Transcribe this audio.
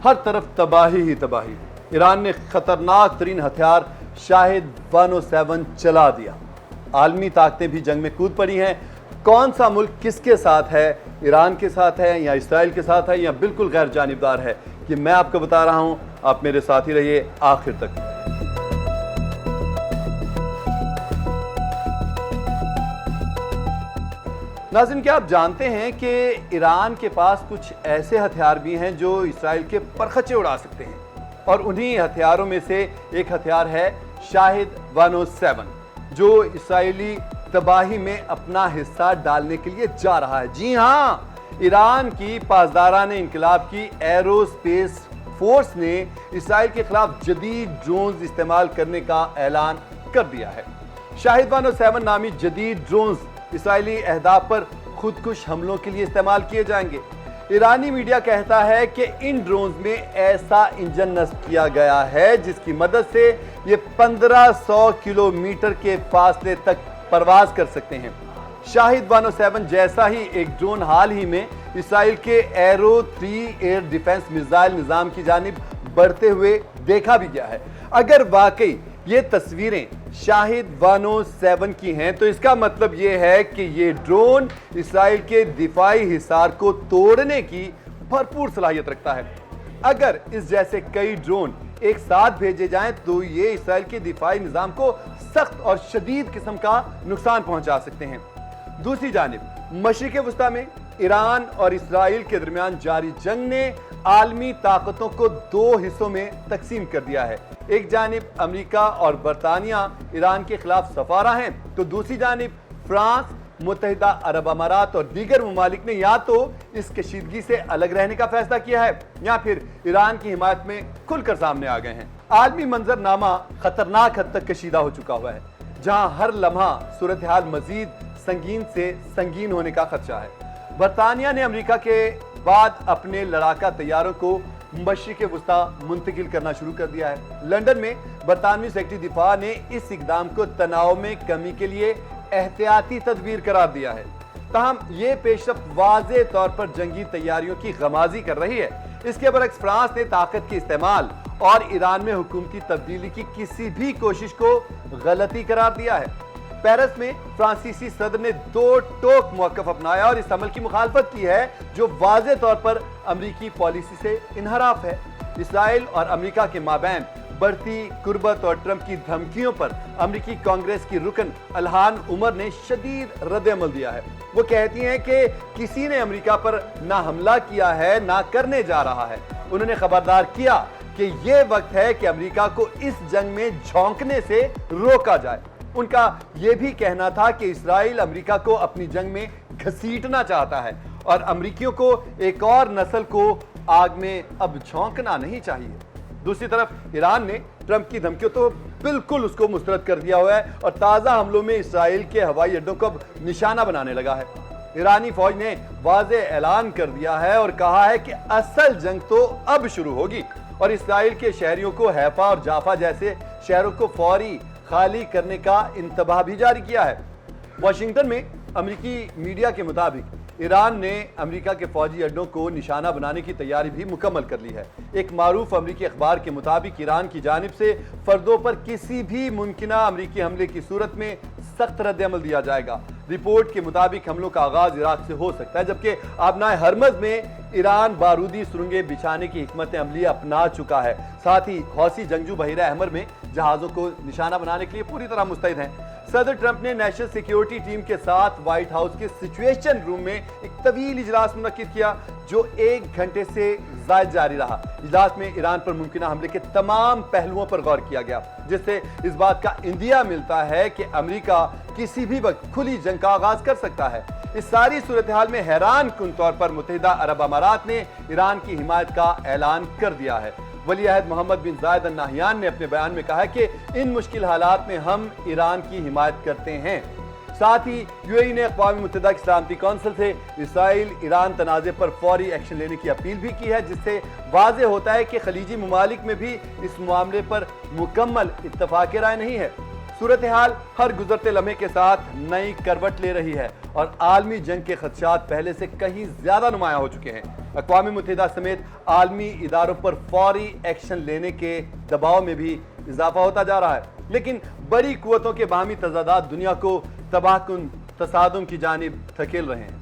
ہر طرف تباہی ہی تباہی۔ ایران نے خطرناک ترین ہتھیار شاہد 107 چلا دیا۔ عالمی طاقتیں بھی جنگ میں کود پڑی ہیں۔ کون سا ملک کس کے ساتھ ہے؟ ایران کے ساتھ ہے یا اسرائیل کے ساتھ ہے یا بالکل غیر جانبدار ہے؟ یہ میں آپ کو بتا رہا ہوں، آپ میرے ساتھ ہی رہیے آخر تک۔ ناظرین، کیا آپ جانتے ہیں کہ ایران کے پاس کچھ ایسے ہتھیار بھی ہیں جو اسرائیل کے پرخچے اڑا سکتے ہیں، اور انہی ہتھیاروں میں سے ایک ہتھیار ہے شاہد 107 جو اسرائیلی تباہی میں اپنا حصہ ڈالنے کے لیے جا رہا ہے۔ جی ہاں، ایران کی پاسداران انقلاب کی ایرو اسپیس فورس نے اسرائیل کے خلاف جدید ڈرونز استعمال کرنے کا اعلان کر دیا ہے۔ شاہد 107 نامی جدید ڈرونز اسرائیلی اہداف پر خودکش حملوں کے لیے استعمال کیے جائیں گے۔ ایرانی میڈیا کہتا ہے کہ ان ڈرونز میں ایسا انجن نصب کیا گیا ہے جس کی مدد سے یہ 1500 کلومیٹر کے فاصلے تک پرواز کر سکتے ہیں۔ شاہد 107 جیسا ہی ایک ڈرون حال ہی میں اسرائیل کے ایرو 3 ایئر ڈیفنس میزائل نظام کی جانب بڑھتے ہوئے دیکھا بھی گیا ہے۔ اگر واقعی یہ تصویریں شاہد 107 کی ہیں تو اس کا مطلب یہ ہے کہ یہ ڈرون اسرائیل کے دفاعی حصار کو توڑنے کی بھرپور صلاحیت رکھتا ہے۔ اگر اس جیسے کئی ڈرون ایک ساتھ بھیجے جائیں تو یہ اسرائیل کے دفاعی نظام کو سخت اور شدید قسم کا نقصان پہنچا سکتے ہیں۔ دوسری جانب مشرق وسطیٰ میں ایران اور اسرائیل کے درمیان جاری جنگ نے عالمی طاقتوں کو دو حصوں میں تقسیم کر دیا ہے۔ ایک جانب امریکہ اور برطانیہ ایران کے خلاف سفارہ ہیں، تو دوسری جانب فرانس، متحدہ عرب امارات اور دیگر ممالک نے یا تو اس کشیدگی سے الگ رہنے کا فیصلہ کیا ہے یا پھر ایران کی حمایت میں کھل کر سامنے آ گئے ہیں۔ عالمی منظرنامہ خطرناک حد تک کشیدہ ہو چکا ہوا ہے، جہاں ہر لمحہ صورتحال مزید سنگین سے سنگین ہونے کا خدشہ ہے۔ برطانیہ نے امریکہ کے بعد اپنے لڑاکا طیاروں کو مشرق وسطیٰ منتقل کرنا شروع کر دیا ہے۔ لندن میں برطانوی سیکرٹری دفاع نے اس اقدام کو تناؤ میں کمی کے لیے احتیاطی تدبیر قرار دیا ہے۔ تاہم یہ پیش رفت واضح طور پر جنگی تیاریوں کی غمازی کر رہی ہے۔ اس کے برعکس فرانس نے طاقت کے استعمال اور ایران میں حکومتی تبدیلی کی کسی بھی کوشش کو غلطی قرار دیا ہے۔ پیرس میں فرانسیسی صدر نے دو ٹوک موقف اپنایا اور اس عمل کی مخالفت کی ہے جو واضح طور پر امریکی پالیسی سے انحراف ہے۔ اسرائیل اور امریکہ کے مابین بڑھتی قربت اور ٹرمپ کی دھمکیوں پر امریکی کانگریس کی رکن الہان عمر نے شدید رد عمل دیا ہے۔ وہ کہتی ہیں کہ کسی نے امریکہ پر نہ حملہ کیا ہے نہ کرنے جا رہا ہے۔ انہوں نے خبردار کیا کہ یہ وقت ہے کہ امریکہ کو اس جنگ میں جھونکنے سے روکا جائے۔ ان کا یہ بھی کہنا تھا کہ اسرائیل امریکہ کو اپنی جنگ میں گھسیٹنا چاہتا ہے اور امریکیوں کو ایک اور نسل کو آگ میں اب جھونکنا نہیں چاہیے۔ دوسری طرف ایران نے ٹرمپ کی دھمکیوں تو بالکل اس کو مسترد کر دیا ہوا ہے اور تازہ حملوں میں اسرائیل کے ہوائی اڈوں کو اب نشانہ بنانے لگا ہے۔ ایرانی فوج نے واضح اعلان کر دیا ہے اور کہا ہے کہ اصل جنگ تو اب شروع ہوگی اور اسرائیل کے شہریوں کو حیفا اور جافا جیسے شہروں کو فوری خالی کرنے کا انتباہ بھی جاری کیا ہے۔ واشنگٹن میں امریکی میڈیا کے مطابق ایران نے امریکہ کے فوجی اڈوں کو نشانہ بنانے کی تیاری بھی مکمل کر لی ہے۔ ایک معروف امریکی اخبار کے مطابق ایران کی جانب سے فردوں پر کسی بھی ممکنہ امریکی حملے کی صورت میں سخت رد عمل دیا جائے گا۔ رپورٹ کے مطابق حملوں کا آغاز عراق سے ہو سکتا ہے، جبکہ آبنائے ہرمز میں ایران بارودی سرنگیں بچھانے کی حکمت عملی اپنا چکا ہے۔ ساتھ ہی حوثی جنگجو بحیرہ احمر میں جہازوں کو نشانہ بنانے کے لیے پوری طرح مستعد ہیں۔ صدر ٹرمپ نے نیشنل سیکیورٹی ٹیم کے ساتھ وائٹ ہاؤس کے سچویشن روم میں ایک طویل اجلاس منعقد کیا جو 1 گھنٹے سے زائد جاری رہا۔ اجلاس میں ایران پر ممکنہ حملے کے تمام پہلوؤں پر غور کیا گیا، جس سے اس بات کا اندیا ملتا ہے کہ امریکہ کسی بھی وقت کھلی جنگ کا آغاز کر سکتا ہے۔ اس ساری صورتحال میں حیران کن طور پر متحدہ عرب امارات نے ایران کی حمایت کا اعلان کر دیا ہے۔ ولی عہد محمد بن زائد ال نہیان نے اپنے بیان میں کہا کہ ان مشکل حالات میں ہم ایران کی حمایت کرتے ہیں۔ ساتھ ہی یو اے ای نے اقوام متحدہ کی سلامتی کونسل سے اسرائیل ایران تنازع پر فوری ایکشن لینے کی اپیل بھی کی ہے، جس سے واضح ہوتا ہے کہ خلیجی ممالک میں بھی اس معاملے پر مکمل اتفاق رائے نہیں ہے۔ صورتحال ہر گزرتے لمحے کے ساتھ نئی کروٹ لے رہی ہے اور عالمی جنگ کے خدشات پہلے سے کہیں زیادہ نمایاں ہو چکے ہیں۔ اقوام متحدہ سمیت عالمی اداروں پر فوری ایکشن لینے کے دباؤ میں بھی اضافہ ہوتا جا رہا ہے، لیکن بڑی قوتوں کے باہمی تضادات دنیا کو تباہ کن تصادم کی جانب دھکیل رہے ہیں۔